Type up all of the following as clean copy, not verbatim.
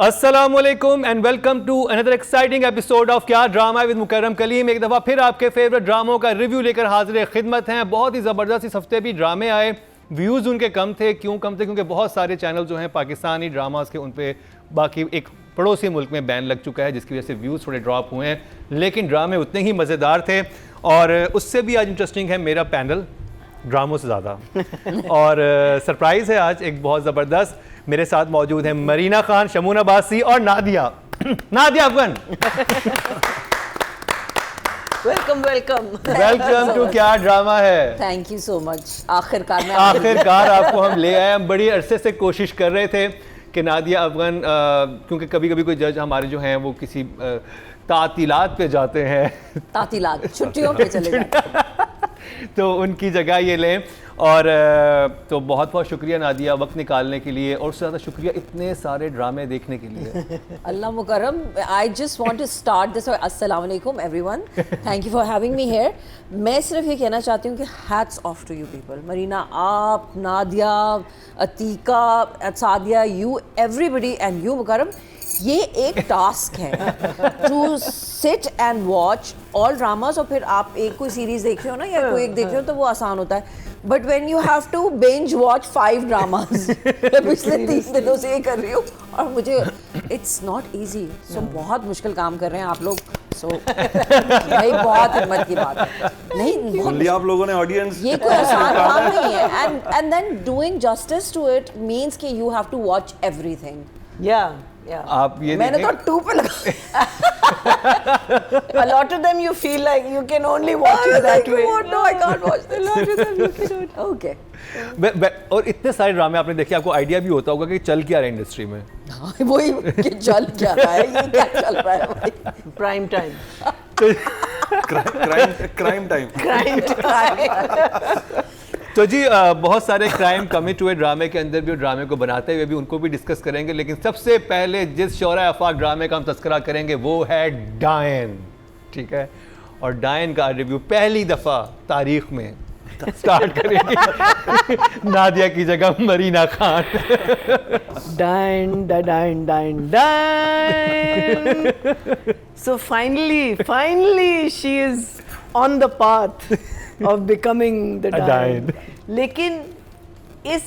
अस्सलामुअलैकुम and welcome to another exciting episode of क्या drama with Mukarram Kaleem. एक दफ़ा फिर आपके फेवरेट ड्रामों का रिव्यू लेकर हाजिर खिदमत हैं। बहुत ही ज़बरदस्त इस हफ्ते भी ड्रामे आए, व्यूज़ उनके कम थे। क्यों कम थे? क्योंकि बहुत सारे चैनल जो हैं पाकिस्तानी ड्रामास के, उन पे बाकी एक पड़ोसी मुल्क में बैन लग चुका है, जिसकी वजह से व्यूज़ थोड़े ड्रॉप हुए हैं। लेकिन ड्रामे उतने ही मज़ेदार थे और उससे भी आज इंटरेस्टिंग है मेरा पैनल ड्रामों से ज़्यादा। और सरप्राइज़ है आज एक बहुत ज़बरदस्त। मेरे साथ मौजूद हैं मरीना खान, शमून अब्बासी और नादिया नादिया अफगान। वेलकम टू क्या ड्रामा है। Thank you so much. आखिरकार आपको हम ले आए। हम बड़ी अरसे से कोशिश कर रहे थे कि नादिया अफगान, क्योंकि कभी कभी कोई जज हमारे जो हैं वो किसी तातीलात पे जाते हैं, तातीलात छुट्टियों पे चले जाते हैं तो उनकी जगह ये लें। और तो बहुत बहुत शुक्रिया नादिया वक्त निकालने के लिए, और उससे ज़्यादा शुक्रिया इतने सारे ड्रामे देखने के लिए। Allah Mukarram. I just want to start this. अस्सलाम वालेकुम everyone, thank you for having me here. मैं सिर्फ ये कहना चाहती हूँ कि hats off to you people. Marina, आप, Nadia, Atiqa, Sadia, you everybody and you Mukarram, ये एक टास्क है to sit and watch all dramas. और फिर आप एक कोई सीरीज देख रहे हो ना या कोई एक देख रहे हो तो वो आसान होता है, but when you have to binge watch 5 dramas, पिछले 3 दिनों से ये कर रही हूँ और मुझे इट्स नॉट इजी। सो बहुत मुश्किल काम कर रहे हैं आप लोग। सो भाई बहुत हिम्मत की बात है। नहीं, आप लोगों ने ऑडियंस, ये कोई आसान काम नहीं है। And then doing justice to it means कि you have to watch everything. आप ये मैंने तो 2 पे लगा। A lot of them you feel like you can only watch it that way. No, I can't watch this. A lot of them you cannot. Okay. और इतने सारे ड्रामे आपने देखे, आपको आइडिया भी होता होगा कि चल क्या रहा है इंडस्ट्री में। वही कि चल क्या रहा है, ये क्या चल रहा है भाई। Prime time. Crime time. तो जी बहुत सारे क्राइम कमिट हुए ड्रामे के अंदर भी, और ड्रामे को बनाते हुए भी, उनको भी डिस्कस करेंगे। लेकिन सबसे पहले जिस शौरा आफाक ड्रामे का हम तस्करा करेंगे वो है डायन। ठीक है, और डायन का रिव्यू पहली दफ़ा तारीख में स्टार्ट करेंगे नादिया की जगह Marina Khan. Dine. So finally she is on the path of becoming the Dine. लेकिन इस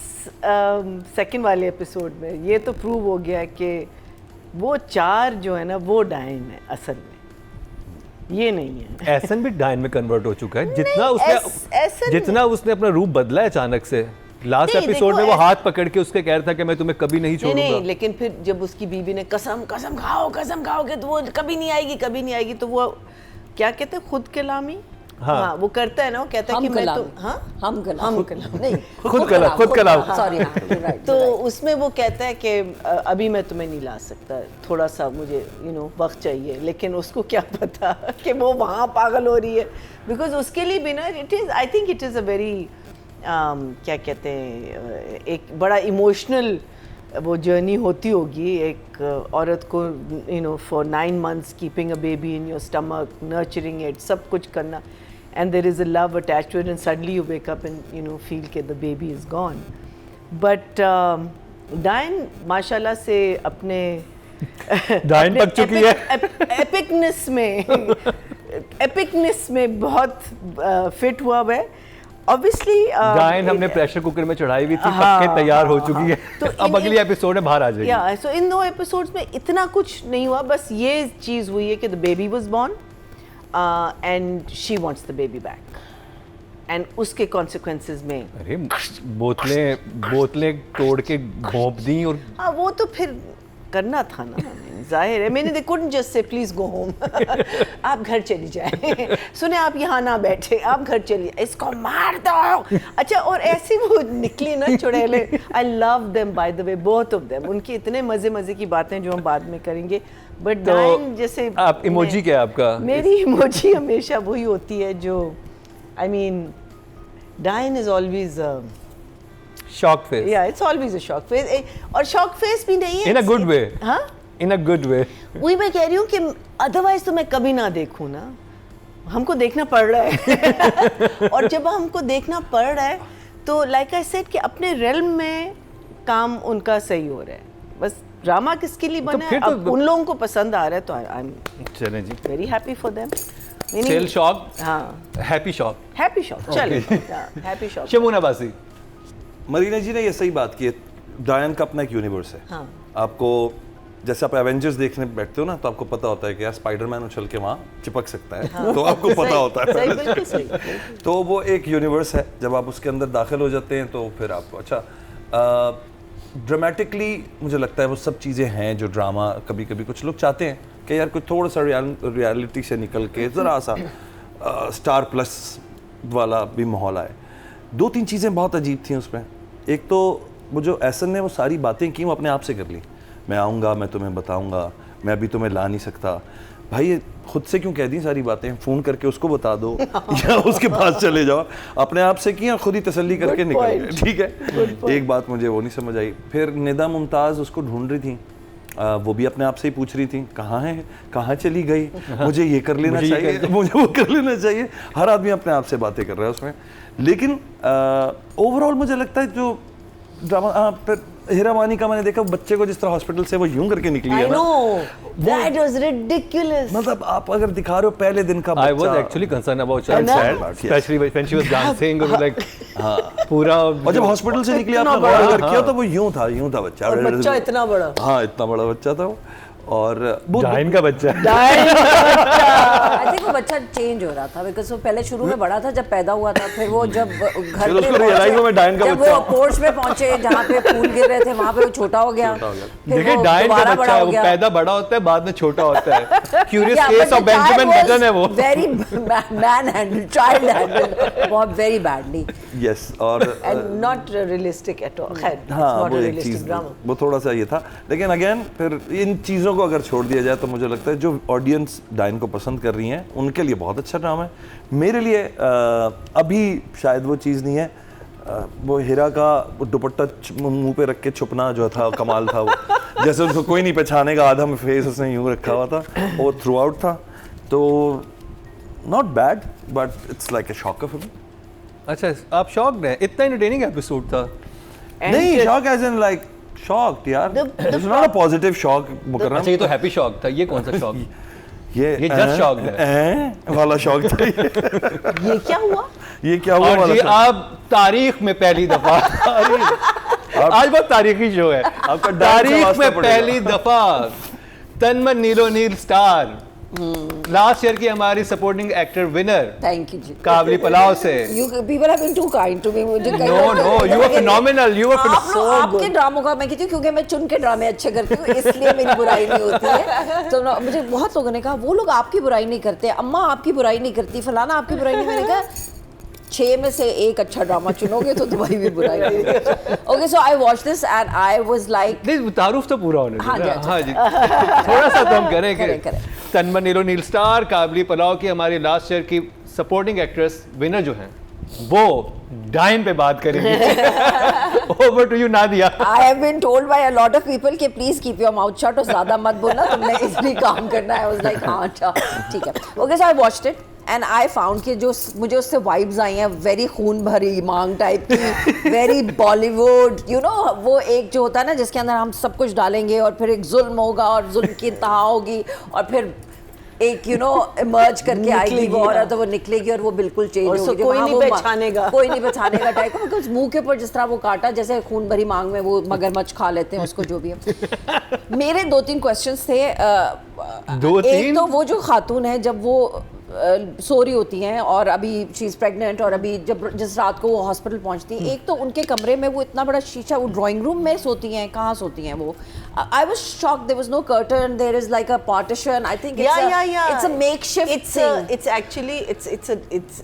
सेकंड वाले एपिसोड में ये तो प्रूव हो गया कि वो 4 जो है ना वो डाइन है असल में, ये नहीं है। एहसन भी डायन में कन्वर्ट हो चुका है। जितना उसने अपना रूप बदला है अचानक से। लास्ट एपिसोड में वो हाथ पकड़ के उसके कह रहा था कि मैं तुम्हें कभी नहीं छोड़ूंगा। नहीं, लेकिन फिर जब उसकी बीवी ने कसम खाओगे तो वो कभी नहीं आएगी, तो वो क्या कहते हैं, खुद कलामी। हाँ, वो करता है ना, वो कहता है कि मैं तो हम कलाम नहीं, खुद कलाम सॉरी। तो उसमें वो कहता है कि अभी मैं तुम्हें नहीं ला सकता, थोड़ा सा मुझे वक्त चाहिए। लेकिन उसको क्या पता कि वो वहाँ पागल हो रही है, बिकॉज उसके लिए भी ना I think it is a very क्या कहते हैं, एक बड़ा इमोशनल वो जर्नी होती होगी एक औरत को, for 9 months keeping a baby in your stomach, nurturing it, सब कुछ करना, and there is a love attached to it, and suddenly you wake up and feel that the baby is gone. But Diane माशाल्लाह से अपने डायन पक चुकी है। एपिकनेस में बहुत फिट हुआ है। Obviously डायन हमने प्रेशर कुकर में चढ़ाई हुई थी, पक के तैयार हो चुकी है। तो अब अगली एपिसोड में बाहर आ जाएगी। so इन 2 एपिसोड्स में इतना कुछ नहीं हुआ, बस ये चीज़ हुई है कि the baby was born and she wants the baby back, and उसके consequences में अरे बोतलें तोड़ के घोंप दी। और हाँ, वो तो फिर करना था ना, जाहिर है। मैंने they couldn't just say please go home. आप घर चली जाए, सुने आप यहाँ ना बैठे, आप घर चलिए, इसको मार दो। अच्छा, और ऐसी वो निकली ना चुड़ैले। I love them by the way, both of them. उनकी इतने मज़े की बातें जो हम बाद में करेंगे। बट डाइन जैसे आप इमोजी क्या है आपका? मेरी इमोजी हमेशा वही होती है जो I mean dine is always shock face. या it's always a shock face, और शॉक फेस भी नहीं है इन अ गुड वे। हाँ, इन अ गुड वे। वही मैं कह रही हूँ कि अदरवाइज तो मैं कभी ना देखूँ ना, हमको देखना पड़ रहा है। और जब हमको देखना पड़ रहा है तो लाइक आई सेड कि अपने रेल्म में काम उनका सही हो रहा है, बस ड्रामा किसके लिए बना है, फिर तो- अब उन लोगों को पसंद आ रहा है तो आई एम चलें जी, very happy for them. Sale shock, हाँ, हैप्पी शॉक। हैप्पी शॉक, चले हैप्पी शॉक। शमून अब्बासी, मरीना जी ने ये सही बात की है, डायन का अपना एक यूनिवर्स है। हाँ। आपको जैसे आप एवेंजर्स देखने बैठते हो ना, तो आपको पता होता है कि यार स्पाइडरमैन उछल के वहाँ चिपक सकता है, तो आपको पता होता है सही, पहले बिल्कुल से। सही। तो वो एक यूनिवर्स है, जब आप उसके अंदर दाखिल हो जाते हैं तो फिर आपको अच्छा ड्रामेटिकली मुझे लगता है वो सब चीज़ें हैं जो ड्रामा कभी कभी कुछ लोग चाहते हैं कि यार कोई थोड़ा सा रियलिटी से निकल के ज़रा सा स्टार प्लस वाला भी माहौल आए। 2-3 चीज़ें बहुत अजीब थी उसमें। एक तो वो जो एहसन ने वो सारी बातें की वो अपने आप से कर ली, मैं आऊँगा, मैं तुम्हें बताऊँगा, मैं अभी तुम्हें ला नहीं सकता। भाई ये खुद से क्यों कह दी सारी बातें, फ़ोन करके उसको बता दो या उसके पास चले जाओ। अपने आप से किया, खुद ही तसल्ली करके Good निकल point. गए, ठीक है। एक बात मुझे वो नहीं समझ आई। फिर निदा मुमताज़ उसको ढूंढ रही थी, वो भी अपने आप से ही पूछ रही थी कहाँ है, कहाँ चली गई, मुझे ये कर लेना मुझे ये चाहिए, कर- मुझे वो कर लेना चाहिए। हर आदमी अपने आप से बातें कर रहा है उसमें। लेकिन ओवरऑल मुझे लगता है जो ड्रामा फिर हीरा मानी का मैंने देखा, बच्चे को जिस तरह हॉस्पिटल से वो यूं करके निकली आई है ना, नो दैट वाज रिडिकुलस। मतलब आप अगर दिखा रहे हो पहले दिन का I was बच्चा, actually concerned about And child, sad part, yes. especially when she was dancing, or like पूरा। और जब हॉस्पिटल से निकली इतना आपने बड़ा, गौर किया तो वो यूं था बच्चा, और बच्चा इतना बड़ा। हाँ इतना बड़ा बच्चा था वो। और डाइन का बच्चा। आई थिंक वो बच्चा चेंज हो रहा था बिकॉज वो पहले शुरू में बड़ा था जब पैदा हुआ था, फिर वो जब घर फिर पे उसको realize हुआ मैं डायन का जब बच्चा वो हूँ। पोर्च में पहुंचे जहाँ पे फूल गिर रहे थे वहाँ पे वो छोटा हो गया। फिर देखिए वो डाइन का दोबारा बच्चा बड़ा है, हो वो गया। पैदा बड़ा होता है बाद में छोटा होता है। Curious case of Benjamin button है वो। Very man handle, child handle, बहुत वेरी बैडली यस और and not realistic at all. खैर हाँ नॉट वो एक रियलिस्टिक चीज़ ड्रामा। वो थोड़ा सा ये था। लेकिन अगेन फिर इन चीज़ों को अगर छोड़ दिया जाए तो मुझे लगता है जो ऑडियंस डाइन को पसंद कर रही हैं उनके लिए बहुत अच्छा ड्रामा है। मेरे लिए अभी शायद वो चीज़ नहीं है, वो हीरा का वो दुपट्टा मुंह पे रख के छुपना जो था कमाल था। वो जैसे उसको कोई नहीं पहचानेगा, आधा में फेस उसने यूँ रखा हुआ था, वो थ्रू आउट था। तो not bad but it's like a shocker for me. अच्छा आप शॉक्ड हैं, इतना एंटरटेनिंग एपिसोड था। नहीं shock as in like shocked यार, it's not a positive shock Mukarram. अच्छा ये तो हैप्पी शॉक था, ये कौन सा शॉक? ये just shocked है। वाला शॉक था ये क्या हुआ? ये क्या हुआ और वाला जी shock। आप तारीख में पहली दफा आज बहुत तारीखी शो है, आपका डांस तारीख वास्ता में पड़ेगा। पहली दफा तन्मन नीलो नील स्टार लास्ट ईयर की हमारी supporting actor winner thank you जी। काबली पलाव से। You people have been too kind to me. मुझे कई No, bar- no, you were phenomenal, you were आप लोग so आपके ड्रामों का मैं कहती हूँ क्योंकि मैं चुन के ड्रामे अच्छे करती हूँ इसलिए मेरी बुराई नहीं होती है। तो मुझे बहुत लोगों ने कहा वो लोग आपकी बुराई नहीं करते, अम्मा आपकी बुराई नहीं करती, फलाना आपकी बुराई नहीं। मैंने कहा 6 में से एक अच्छा ड्रामा चुनोगे तो तुम्हारी भी बुराई नहीं होगी। Okay so I watch this and I was like नहीं तारुफ तो पूरा होने हाँ दो जी, ना। अच्छा। हाँ जी थोड़ा सा तो हम करें करें, कि करें। तन्मन नीलो नील स्टार काबली पलाव की हमारी लास्ट ईयर की सपोर्टिंग एक्ट्रेस विनर जो हैं वो डाइन पे बात करेंगे। Over to you Nadia. I have been told by a lot of people कि please keep your mouth shut और ज़्यादा मत बोलना, तुमने इसलिए काम करना है। I was like हाँ अच्छा ठीक है। Okay so I watched it and I found कि जो मुझे उससे vibes आई हैं वेरी खून भरी मांग टाइप की, वेरी बॉलीवुड यू नो, वो एक जो होता है ना जिसके अंदर हम सब कुछ डालेंगे और फिर एक जुल्म होगा और जुल्म की इंतहा होगी और फिर एक यू नो इमर्ज करके आएगी वो निकलेगी, औरत, तो वो निकलेगी और वो बिल्कुल चेंज और होगी। उसको जो कोई वहाँ नहीं वो पहचानेगा। कोई नहीं पहचानेगा टाइप का, बिकॉज मुंह के ऊपर जिस तरह वो काटा जैसे खून भरी मांग में वो मगरमच्छ खा लेते हैं उसको, जो भी है। मेरे 2-3 क्वेश्चंस थे। एक तो वो जो खातून है जब वो सो रही होती हैं और अभी शी इज़ प्रेग्नेंट और अभी जब जिस रात को वो हॉस्पिटल पहुंचती हैं, एक तो उनके कमरे में वो इतना बड़ा शीशा, वो ड्राइंग रूम में सोती हैं, कहाँ सोती हैं वो? I was shocked, there was no curtain, there is like a partition. I think it's a makeshift thing. It's actually it's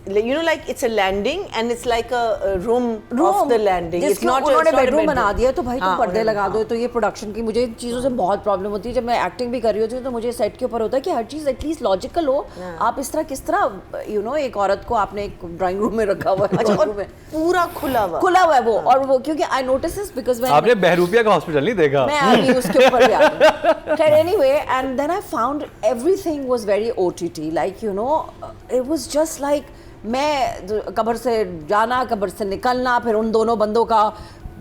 you know like it's a landing and it's like a room of the landing. It's not उन्होंने it's not a bedroom बना दिया तो भाई तुम हाँ, पर्दे उन्होंने- लगा दो। तो ये प्रोडक्शन की मुझे इन चीज़ों से बहुत प्रॉब्लम होती है। जब मैं एक्टिंग भी कर रही होती हूँ तो मुझे सेट के ऊपर होता है कि हर चीज़ एटलीस्ट लॉजिकल हो। आप इस तरह किस तरह यू नो एक औरत को आपने एक ड्राइंग रूम में रखा हुआ है, अच्छा, drawing और room में पूरा खुला हुआ खुला हुआ है वो, और वो क्योंकि आई नोटिस दिस बिकॉज आपने बहरूपिया का हॉस्पिटल नहीं देखा? मैं अभी उसके ऊपर भी आ गई। खैर anyway, and then I found everything was very OTT, like you know it was just like मैं कब्र से जाना, कब्र से निकलना, फिर उन दोनों बंदों का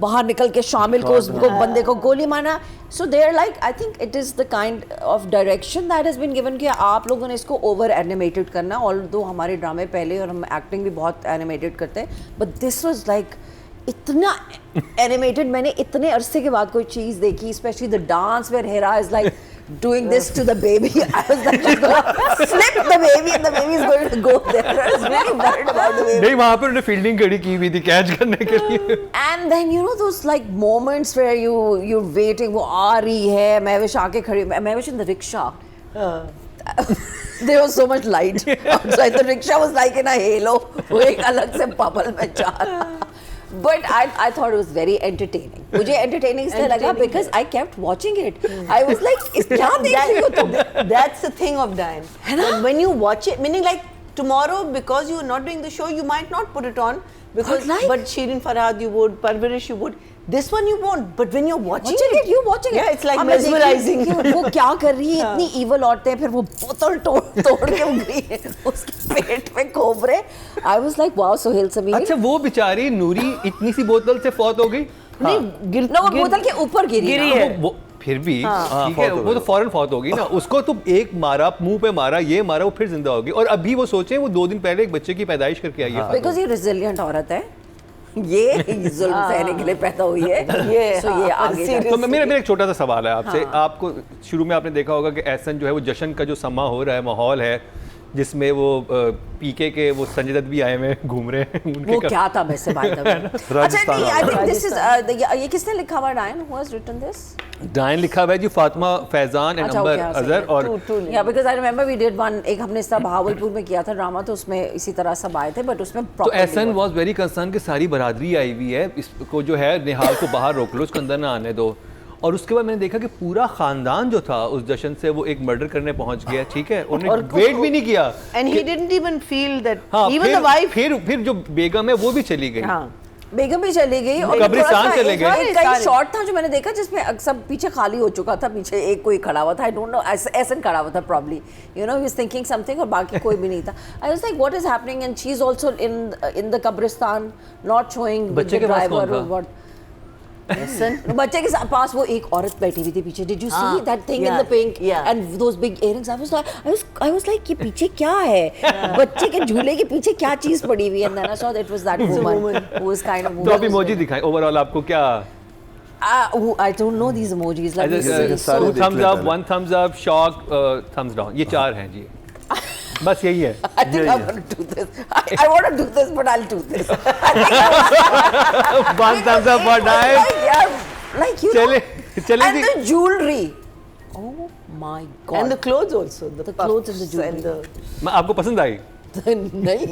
बाहर निकल के शामिल को उस बंदे को गोली मारना. So they're like, I think it is the kind of direction that has been given कि आप लोगों ने इसको over animated करना. Although हमारे ड्रामे पहले और हम acting भी बहुत animated करते हैं, but this was like इतना animated. मैंने इतने अरसे के बाद कोई चीज़ देखी, especially the dance where Hera is like doing this to the baby. I was like, she's gonna flip the baby and the baby is going to go there. I was really worried about the baby. नहीं, वहाँ पर उन्होंने fielding खड़ी की हुई थी catch करने के लिए. And then you know those like moments where you're waiting, वो आ रही है, महविश आके खड़ी, Mahwish in the rickshaw. There was so much light outside. The rickshaw was like in a halo. वो एक अलग से bubble में जा रहा. But I thought it was very entertaining. मुझे entertaining इसलिए लगा because I kept watching it. I was like, क्या देख रही हो तुम? That's the thing of Diane. That when you watch it, meaning like tomorrow, because you're not doing the show, you might not put it on. Because but Shirin Farhad you would, Parvarish you would. This one you won't. But when you're watching it, you watching it. Yeah, it's like mesmerizing. वो क्या कर रही है? इतनी evil औरतें, फिर वो बोतल तोड़ के उगली है उसके पेट में कोबरे. I was like, wow, Sohail Sameer. अच्छा, वो बेचारी नूरी इतनी सी बोतल से फौत हो गई. नहीं, वो बोतल के ऊपर गिरी है. वो फिर भी ठीक है, वो तो फौरन फौत होगी ना. उसको तो एक मारा, मुंह पे मारा, ये मारा, वो फिर जिंदा होगी. और अभी वो सोचें, वो 2 दिन पहले एक बच्चे की पैदाइश करके आई है. Because ये resilient औरत है. ये जुल्म सहने के लिए पैदा हुई है. ये आगे. तो मेरा एक छोटा सा सवाल है आपसे. आपको शुरू में आपने देखा होगा कि एहसन जो है वो जश्न का जो समा हो रहा है, माहौल है, जिसमें वो पीके के वो संजय दत्त भी आए हुए घूम रहे हैं. वो क्या था वैसे बात है. अच्छा नहीं, आई थिंक दिस इज ये किसने लिखा हुआ? डायन, हु हैज रिटन दिस? डायन लिखा हुआ है जी फातिमा फैजान एंड अंबर अजहर. और या because I remember we did one, एक हमने इस तरह बहावलपुर में किया था ड्रामा, तो उसमें इसी तरह सब आए थे. बट उसमें तो एहसन वाज वेरी कंसर्न कि सारी बरादरी आई हुई है, इसको जो है निहाल को बाहर रोक लो, उसको अंदर ना आने दो. और उसके बाद मैंने देखा कि पूरा खानदान जो था उस जश्न से वो एक मर्डर करने पहुंच गया. ठीक है, उन्होंने वेट भी नहीं किया. And he didn't even feel that. हाँ, even the wife. फिर जो बेगम है वो भी चली गई. हाँ. बेगम भी चली गई. और कब्रिस्तान चले गए. एक शॉट था जो मैंने देखा जिसमें सब पीछे खाली हो चुका था, पीछे एक कोई खड़ा हुआ था. आई डोंट नो, एहसन खड़ा हुआ था probably, you know, he was thinking something, और बाकी कोई भी नहीं था. I was like what is happening, and she is also in the कब्रिस्तान, नॉट शोइंग बच्चे के पास कौन था? बच्चे के पास वो एक औरत बैठी हुई थी पीछे. Did you see that thing in the pink and those big earrings? I was like, ये पीछे क्या है? बच्चे के झूले के पीछे क्या चीज पड़ी हुई है? And then I saw that it was that woman who was kind of. तो आप इमोजी दिखाएं. ओवरऑल आपको क्या? I don't know these emojis. Like two thumbs up, 1 thumbs up, shock, thumbs down. ये 4 हैं जी. बस यही है. I think I want to do this. I want to do this, but I'll do this. 1 thumbs up for Diane. Like you चले and the jewelry. Oh my God. And the clothes also. The clothes and the jewelry. आपको पसंद आई? नहीं,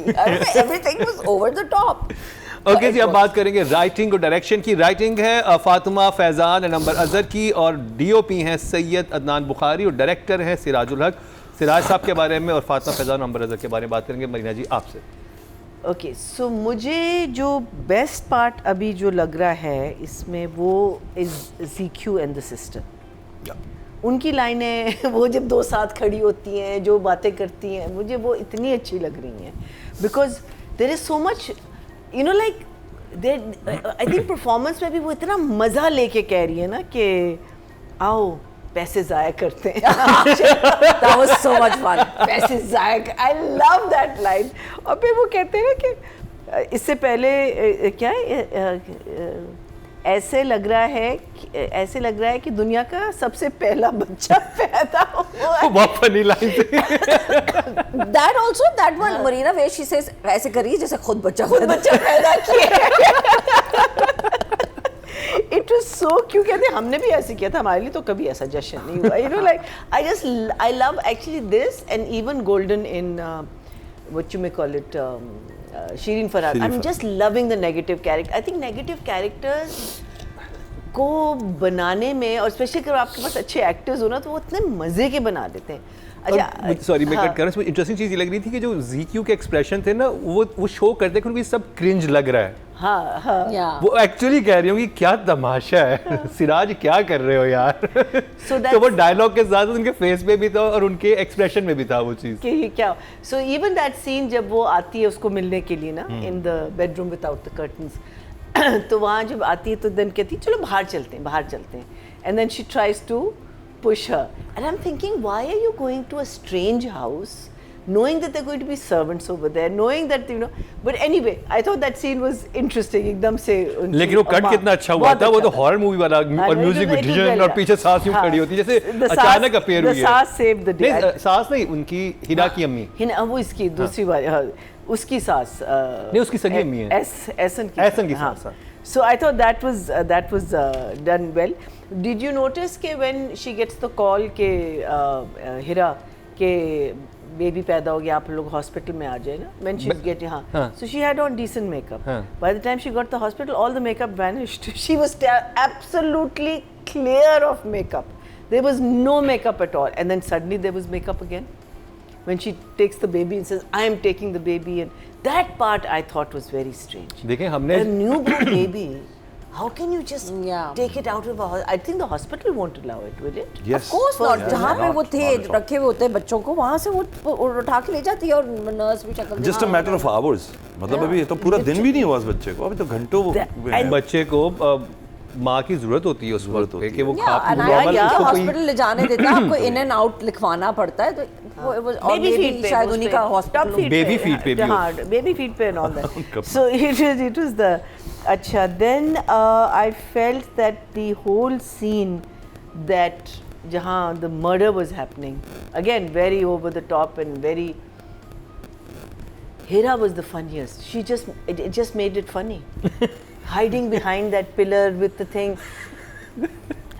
everything was over the top. Okay जी, अब बात करेंगे writing और direction की. राइटिंग है फातिमा फैजान एंड अंबर अजहर की, और डीओपी हैं सैयद अदनान बुखारी, और डायरेक्टर हैं सिराजुल हक. सिराज साहब के बारे में और फातिमा फैजान अंबर अजहर के बारे में बात करेंगे. मरीना जी आपसे. ओके, सो मुझे जो बेस्ट पार्ट अभी जो लग रहा है इसमें वो इज ज़ीक्यू एंड द सिस्टर. उनकी लाइनें वो जब 2 साथ खड़ी होती हैं, जो बातें करती हैं, मुझे वो इतनी अच्छी लग रही हैं. Because there is so much, you know, like I think performance में भी वो इतना मज़ा लेके कह रही है ना कि आओ पैसे ज़ाया करते हैं. That was so much fun. पैसे ज़ाया, I love that line. और फिर वो कहते हैं ना कि इससे पहले क्या है, ऐसे लग रहा है कि दुनिया का सबसे पहला बच्चा पैदा हुआ है. बहुत फनी लाइन थी. That also, that one, Marina, where she says ऐसे करिए जैसे खुद बच्चा पैदा किया. It was so cute. कहते हैं हमने भी ऐसे किया था, हमारे लिए तो कभी ऐसा जश्न नहीं हुआ. You know, like I love actually this, and even Golden in what you may call it, Shirin Farhad. I'm just loving the negative character. I think negative characters को बनाने में, और स्पेशली अगर आपके पास अच्छे एक्टर्स हो ना, तो वो इतने मजे के बना देते हैं. अच्छा, सॉरी मैं कट कर रहा हूँ. इंटरेस्टिंग चीज़ ये लग रही थी कि जो ज़ीक्यू के एक्सप्रेशन थे ना, वो शो करते कि उनको सब क्रिंज लग रहा है. हाँ हाँ. वो एक्चुअली कह रही हूँ कि क्या तमाशा है. सिराज क्या कर रहे हो यार. तो वो डायलॉग के साथ उनके फेस पे भी था और उनके एक्सप्रेशन में भी था वो चीज़ कि क्या. सो इवन दैट सीन जब वो आती है उसको मिलने के लिए ना, in the bedroom without the curtains, तो वहाँ जब आती है तो देन कहती चलो बाहर चलते हैं and then she tries to push her and I am thinking why are you going to a strange house knowing that there are going to be servants over there, knowing that, you know, but anyway, I thought that scene was interesting, एकदम से लेकिन वो cut कितना अच्छा हुआ था, वो तो हॉरर मूवी वाला और म्यूजिक भी और पीछे सास यूं खड़ी होती है जैसे अचानक अपीयर हुई है। सास सेव द डे। नहीं सास नहीं, उनकी हीरा की अम्मी, वो इसकी दूसरी वाली, उसकी सास नहीं, उसकी सगी अम्मी है, एसन की सास। So I thought that was done well. Did you notice कि when she gets the call के हीरा के बेबी पैदा हो गया, आप लोग हॉस्पिटल में आ जाए ना, when she's getting, so she had on decent makeup. By the time she got to the hospital, all the makeup vanished. She was absolutely clear of makeup. There was no makeup at all, and then suddenly there was makeup again when she takes the baby and says, "I am taking the baby," and that part I thought was very strange. देखें हमने A newborn baby. How can you just take it out of a hospital? I think the hospital won't allow it, will it? Yes. Of course not. जहाँ पे वो थे not at all. रखे हुए होते हैं बच्चों को, वहाँ से वो उठा के ले जाती है और नर्स भी शक्ल Just a matter of hours. मतलब अभी तो पूरा दिन भी नहीं हुआ उस बच्चे को, अभी तो घंटों वो बच्चे को माँ की जरूरत होती है उस वक्त पे कि वो खा पी नॉर्मल उसको कोई हॉस्पिटल ले जाने देता है, आपको इन एंड आउट लिखवाना पड़ता है, तो वो Baby feed पे, शायद उन्हीं का हॉस्पिटल Baby feed पे भी हो। हाँ, baby feed पे and all that. So it was the अच्छा. Then I felt that the whole scene that जहाँ the murder was happening, again very over the top and very. Hira was the funniest. It just made it funny. Hiding behind that pillar with the thing.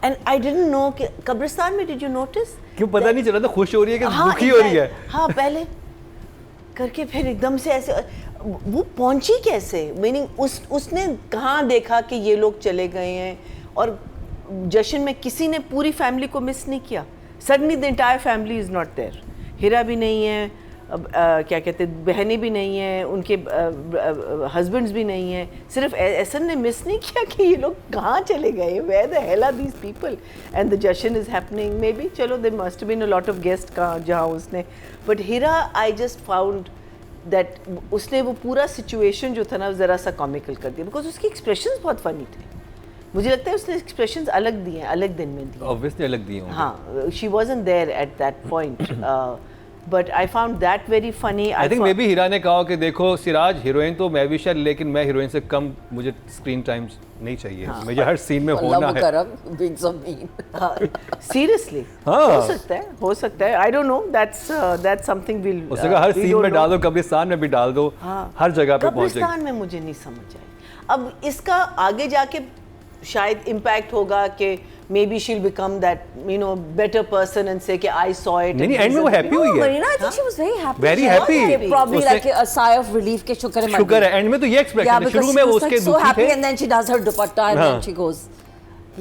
And I didn't know कि कब्रिस्तान में did you notice? क्यों पता नहीं चला था खुश हो रही है कि दुखी हो रही है। हाँ पहले करके फिर एकदम से ऐसे वो पहुंची कैसे, मीनिंग उसने कहाँ देखा कि ये लोग चले गए हैं, और जश्न में किसी ने पूरी फैमिली को मिस नहीं किया. Suddenly the entire family is not there. Hira भी नहीं है, क्या कहते हैं, बहनें भी नहीं हैं, उनके हस्बैंड्स भी नहीं हैं. सिर्फ एहसन ने मिस नहीं किया कि ये लोग कहाँ चले गए, where the hell are these people, and द जश्न इज़ हैपनिंग. मे बी चलो they must been a lot of guest कहाँ जहाँ उसने, but Hira I just found that उसने वो पूरा सिचुएशन जो था ना ज़रा सा कॉमिकल कर दिया, बिकॉज उसके एक्सप्रेशंस बहुत फनी थे. मुझे लगता है उसने एक्सप्रेशंस अलग दिए हैं, अलग दिन में दिए. ऑब्वियसली अलग दिए होंगे. हाँ, she wasn't there at that point. But I found that very funny. I think maybe Hira ने कहा कि देखो सिराज हीरोइन तो मैं भी शायद, लेकिन मैं हीरोइन से कम मुझे स्क्रीन टाइम नहीं चाहिए. मुझे हर सीन में होना है. सीरियसली हो सकता है. I don't know, that's something will. उसने कहा हर सीन में डाल दो, कब्रिस्तान में भी डाल दो, हर जगह पे पहुंचेगी. कब्रिस्तान में मुझे नहीं समझ आई. अब इसका आगे जाके शायद इम्पैक्ट होगा कि maybe she'll become that, you know, better person and say कि I saw it. नहीं, एंड में वो हैप्पी हुई है. Marina, I think she was very happy. Very happy. Probably like a sigh of relief के शुक्र है. शुक्र है. एंड में तो ये एक्सप्रेशन है. शुरू में वो उसके दुखी थे. So happy, and then she does her dupatta and then she goes.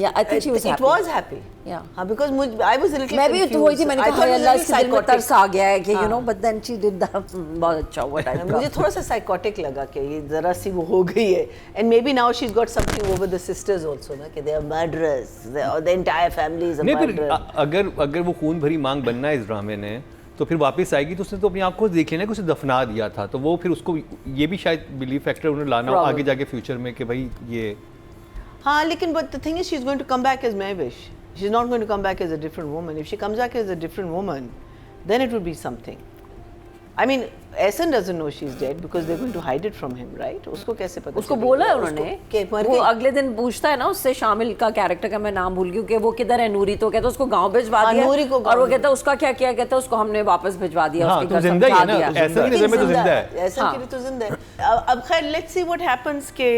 Yeah, I think she was happy. It was happy. Yeah. हाँ, because I was a little confused. मैं भी तो वही थी, मैंने कहा अल्लाह इसके दिल में तरस आ गया है कि you know, but then she did that. बहुत अच्छा हुआ था. मुझे थोड़ा सा psychotic लगा कि ये जरा सी वो हो गई है, and maybe now she's got something over the sisters also ना कि they are murderers, the entire family is a murderer. नहीं, फिर अगर वो खून भरी मांग बनना है इस ड्रामे ने, तो फिर वापस आएगी तो उसने तो अपनी आँख को देख लेना कि उसे दफना दिया था, तो वो फिर उसको ये भी शायद बिलीव फैक्टर उन्हें लाना आगे जाके फ्यूचर में कि भाई ये. हाँ, लेकिन but the thing is she's going to come back as Mehwish. She's not going to come back as a different woman. If she comes back as a different woman, then it would be something. I mean, Ehsan doesn't know she's dead because they're going to hide it from him, right? उसको कैसे पता? उसको बोला है उन्होंने. वो अगले दिन पूछता है ना उससे, शामिल का कैरेक्टर का मैं नाम भूल गई कि वो किधर है नूरी, तो कहता है उसको गांव भिजवा दिया, और वो कहता है उसका क्या किया, कहता है उसको हमने वापस भिजवा दिया, उसके घर समझा दिया. ऐसा की नज़र में तो जिंदा है. ऐसा की तो जिंदा है. अब खैर let's see what happens के